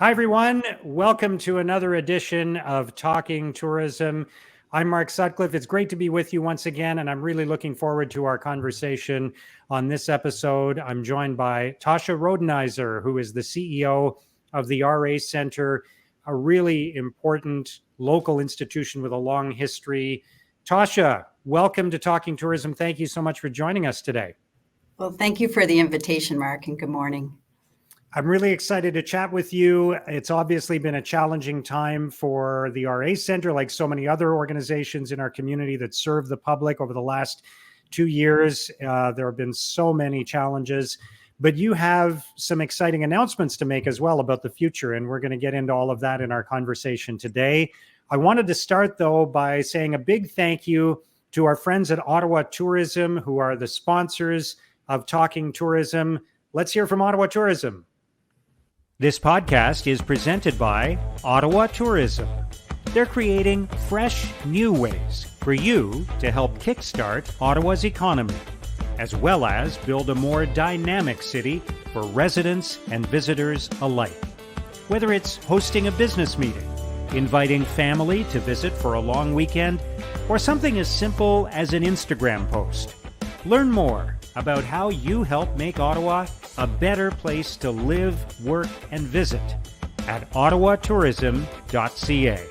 Hi, everyone. Welcome to another edition of Talking Tourism. I'm Mark Sutcliffe. It's great to be with you once again, and I'm really looking forward to our conversation on this episode. I'm joined by Tosha Rhodenizer, who is the CEO of the RA Center, a really important local institution with a long history. Tosha, welcome to Talking Tourism. Thank you so much for joining us today. Well, thank you for the invitation, Mark, and good morning. I'm really excited to chat with you. It's obviously been a challenging time for the RA Center, like so many other organizations in our community that serve the public over the last 2 years. There have been so many challenges, but you have some exciting announcements to make as well about the future, and we're going to get into all of that in our conversation today. I wanted to start, though, by saying a big thank you to our friends at Ottawa Tourism, who are the sponsors of Talking Tourism. Let's hear from Ottawa Tourism. This podcast is presented by Ottawa Tourism. They're creating fresh, new ways for you to help kickstart Ottawa's economy, as well as build a more dynamic city for residents and visitors alike. Whether it's hosting a business meeting, inviting family to visit for a long weekend, or something as simple as an Instagram post. Learn more about how you help make Ottawa a better place to live, work, and visit at ottawatourism.ca.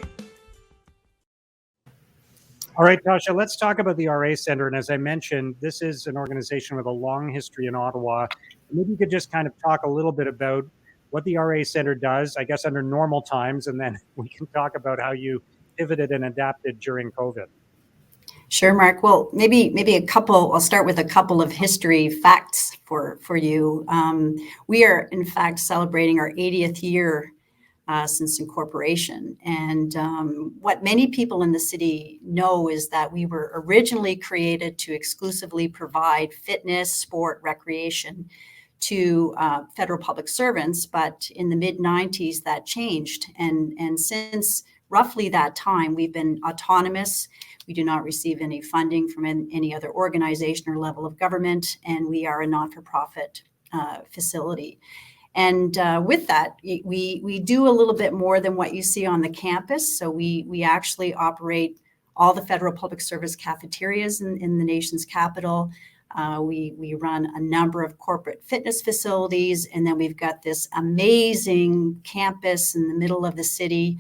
All right, Tosha, let's talk about the RA Center. And as I mentioned, this is an organization with a long history in Ottawa. Maybe you could just kind of talk a little bit about what the RA Center does, I guess, under normal times, and then we can talk about how you pivoted and adapted during COVID. Sure, Mark. Well, maybe I'll start with a couple of history facts for you. We are, in fact, celebrating our 80th year since incorporation. And what many people in the city know is that we were originally created to exclusively provide fitness, sport, recreation to federal public servants. But in the mid-90s, that changed. And since roughly that time, we've been autonomous. We do not receive any funding from any other organization or level of government, and we are a not-for-profit facility. And with that, we do a little bit more than what you see on the campus. So we actually operate all the federal public service cafeterias in the nation's capital. We run a number of corporate fitness facilities, and then we've got this amazing campus in the middle of the city,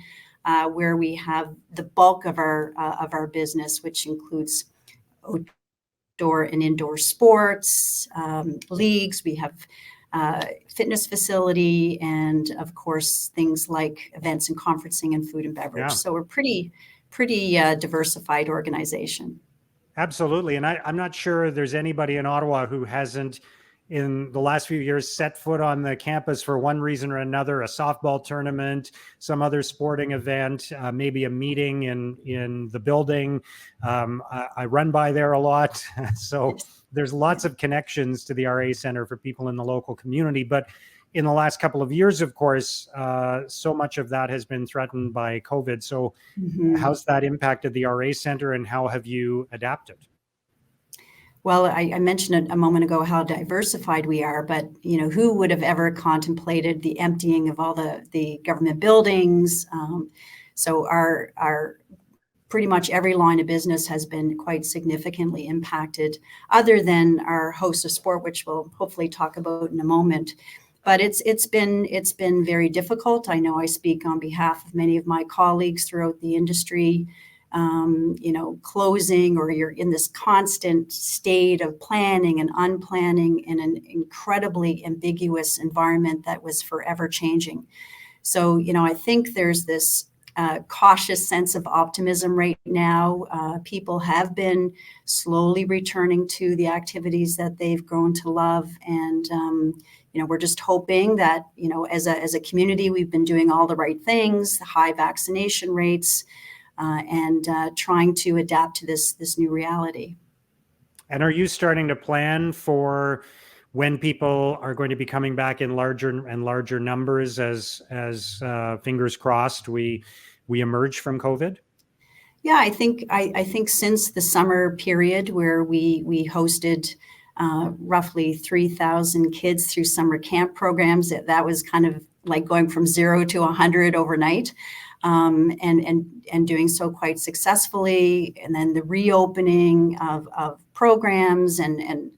where we have the bulk of our business, which includes outdoor and indoor sports, leagues. We have fitness facility, and of course things like events and conferencing and food and beverage. Yeah. So we're pretty diversified organization. Absolutely, and I'm not sure there's anybody in Ottawa who hasn't, in the last few years, set foot on the campus for one reason or another, a softball tournament, some other sporting event, maybe a meeting in the building. I run by there a lot. So there's lots of connections to the RA Center for people in the local community. But in the last couple of years, of course, so much of that has been threatened by COVID. So how's that impacted the RA Center, and how have you adapted? Well, I mentioned a moment ago how diversified we are, but who would have ever contemplated the emptying of all the government buildings? So our pretty much every line of business has been quite significantly impacted, other than our host of sport, which we'll hopefully talk about in a moment. But it's been very difficult. I know I speak on behalf of many of my colleagues throughout the industry. Closing, or you're in this constant state of planning and unplanning in an incredibly ambiguous environment that was forever changing. So, I think there's this cautious sense of optimism right now. People have been slowly returning to the activities that they've grown to love. And, we're just hoping that, as a community, we've been doing all the right things, the high vaccination rates, and trying to adapt to this new reality. And are you starting to plan for when people are going to be coming back in larger and larger numbers as fingers crossed we emerge from COVID? Yeah, I think since the summer period where we hosted roughly 3,000 kids through summer camp programs, that was kind of like going from 0 to 100 overnight, and doing so quite successfully. And then the reopening of programs and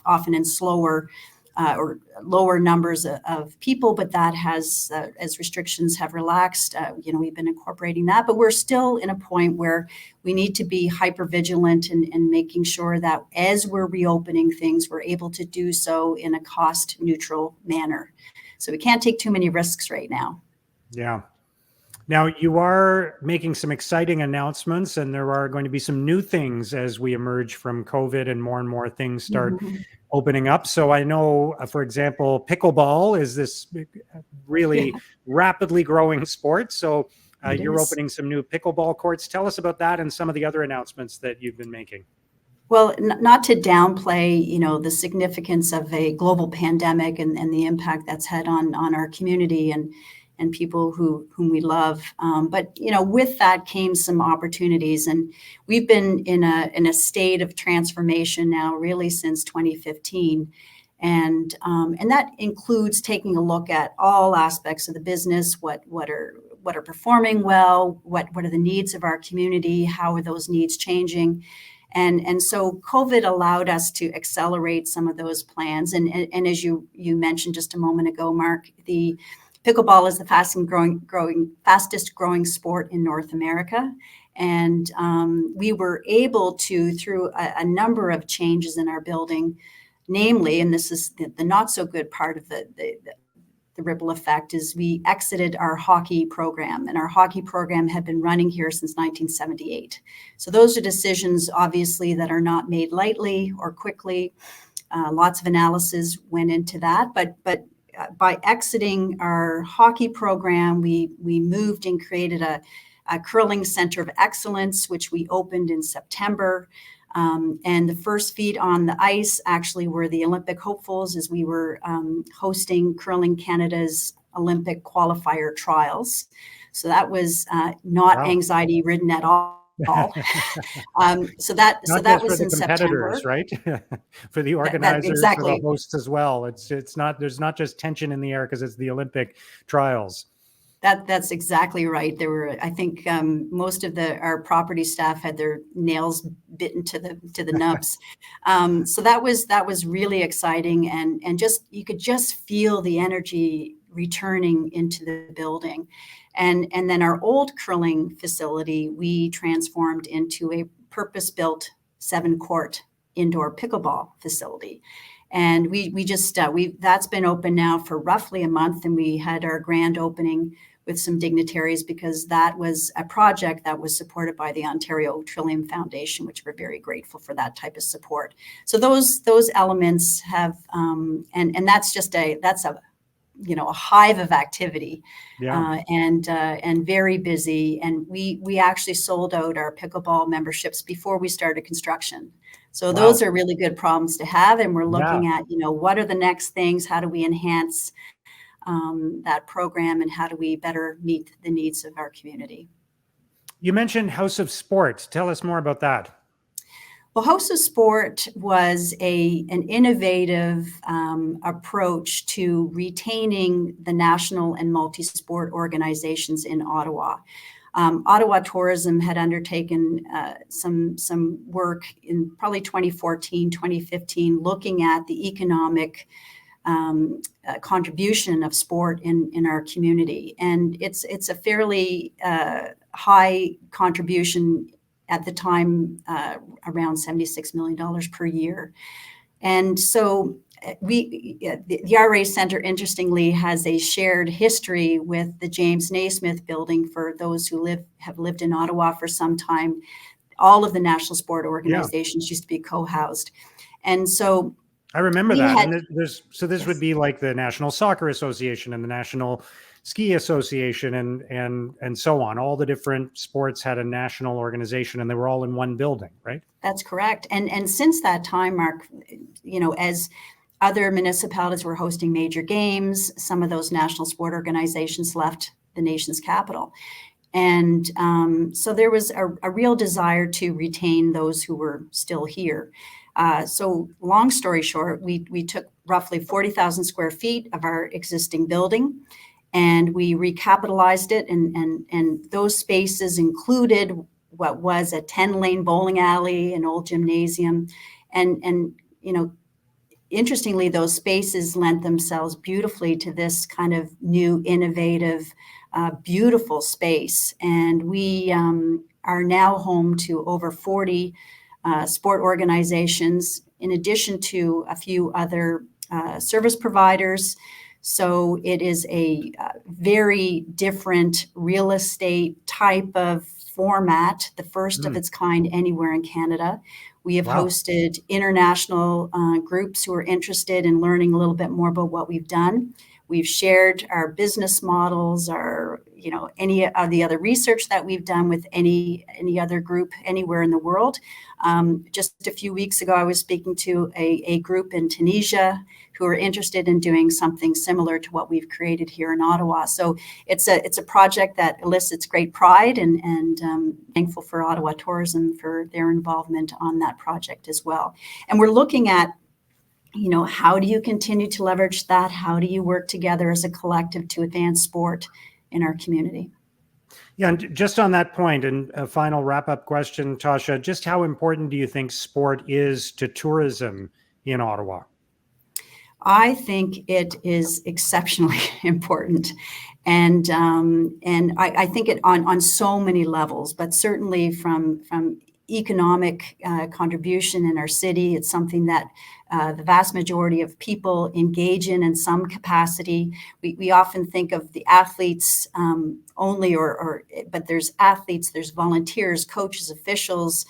often in slower or lower numbers of people, but that has, as restrictions have relaxed, we've been incorporating that, but we're still in a point where we need to be hyper vigilant in making sure that as we're reopening things, we're able to do so in a cost neutral manner. So we can't take too many risks right now. Yeah. Now, you are making some exciting announcements, and there are going to be some new things as we emerge from COVID and more things start opening up. So I know, for example, pickleball is this really rapidly growing sport. So you're opening some new pickleball courts. Tell us about that and some of the other announcements that you've been making. Well, not to downplay, the significance of a global pandemic and the impact that's had on our community and people whom we love. But with that came some opportunities, and we've been in a state of transformation now, really since 2015, and that includes taking a look at all aspects of the business. What are performing well? What are the needs of our community? How are those needs changing? And so COVID allowed us to accelerate some of those plans. And as you mentioned just a moment ago, Mark, the pickleball is the fastest growing sport in North America. And we were able to, through a number of changes in our building, namely, and this is the not so good part of the ripple effect, is we exited our hockey program, and our hockey program had been running here since 1978. So those are decisions, obviously, that are not made lightly or quickly. Lots of analysis went into that, but by exiting our hockey program, we moved and created a curling center of excellence, which we opened in September. And the first feet on the ice actually were the Olympic hopefuls, as we were hosting Curling Canada's Olympic qualifier trials. So that was not anxiety ridden at all. So that was in September, right? For the organizers, exactly. For the hosts as well. It's not, there's not just tension in the air because it's the Olympic trials. That's exactly right. There were, I think, most of our property staff had their nails bitten to the nubs. So that was really exciting, and just you could just feel the energy returning into the building. And then our old curling facility, we transformed into a purpose-built 7-court indoor pickleball facility. And that's been open now for roughly a month, and we had our grand opening with some dignitaries because that was a project that was supported by the Ontario Trillium Foundation, which we're very grateful for that type of support. So those elements have, and that's just a hive of activity, and very busy. And we actually sold out our pickleball memberships before we started construction. So those are really good problems to have. And we're looking at, what are the next things? How do we enhance that program, and how do we better meet the needs of our community? You mentioned House of Sport. Tell us more about that. Well, House of Sport was an innovative approach to retaining the national and multi-sport organizations in Ottawa. Ottawa Tourism had undertaken some work in probably 2014, 2015, looking at the economic contribution of sport in our community. And it's a fairly high contribution at the time, around $76 million per year. And so the RA Center, interestingly, has a shared history with the James Naismith building. For those who have lived in Ottawa for some time, all of the national sport organizations used to be co-housed. And so I remember that. And this would be like the National Soccer Association and the National Ski Association and so on. All the different sports had a national organization, and they were all in one building, right? That's correct. And since that time, Mark, as other municipalities were hosting major games, some of those national sport organizations left the nation's capital. And so there was a real desire to retain those who were still here. So long story short, we took roughly 40,000 square feet of our existing building, and we recapitalized it, and those spaces included what was a 10-lane bowling alley, an old gymnasium, and interestingly, those spaces lent themselves beautifully to this kind of new, innovative, beautiful space. And we are now home to over 40 sport organizations, in addition to a few other service providers. So it is a very different real estate type of format, the first of its kind anywhere in Canada. We have hosted international groups who are interested in learning a little bit more about what we've done. We've shared our business models, any of the other research that we've done with any other group anywhere in the world. Just a few weeks ago, I was speaking to a group in Tunisia who are interested in doing something similar to what we've created here in Ottawa. So it's a project that elicits great pride, and thankful for Ottawa Tourism for their involvement on that project as well. And we're looking at, how do you continue to leverage that? How do you work together as a collective to advance sport in our community? Yeah, and just on that point, and a final wrap-up question, Tosha, just how important do you think sport is to tourism in Ottawa? I think it is exceptionally important, and I think it on so many levels, but certainly from economic contribution in our city. It's something that the vast majority of people engage in some capacity. We often think of the athletes only, but there's athletes, there's volunteers, coaches, officials,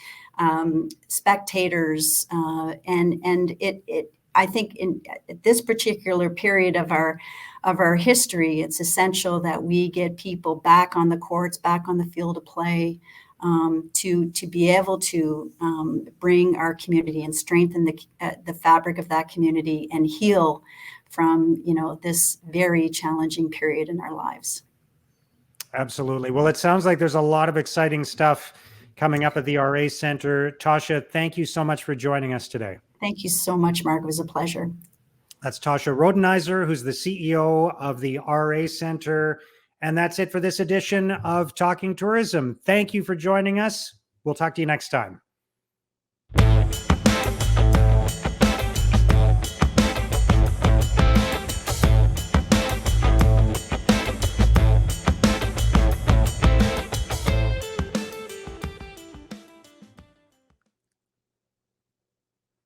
spectators, and I think at this particular period of our history, it's essential that we get people back on the courts, back on the field of play, to be able to bring our community and strengthen the fabric of that community and heal from this very challenging period in our lives. Absolutely. Well, it sounds like there's a lot of exciting stuff coming up at the RA Center. Tosha, thank you so much for joining us today. Thank you so much, Mark. It was a pleasure. That's Tosha Rhodenizer, who's the CEO of the RA Center. And that's it for this edition of Talking Tourism. Thank you for joining us. We'll talk to you next time.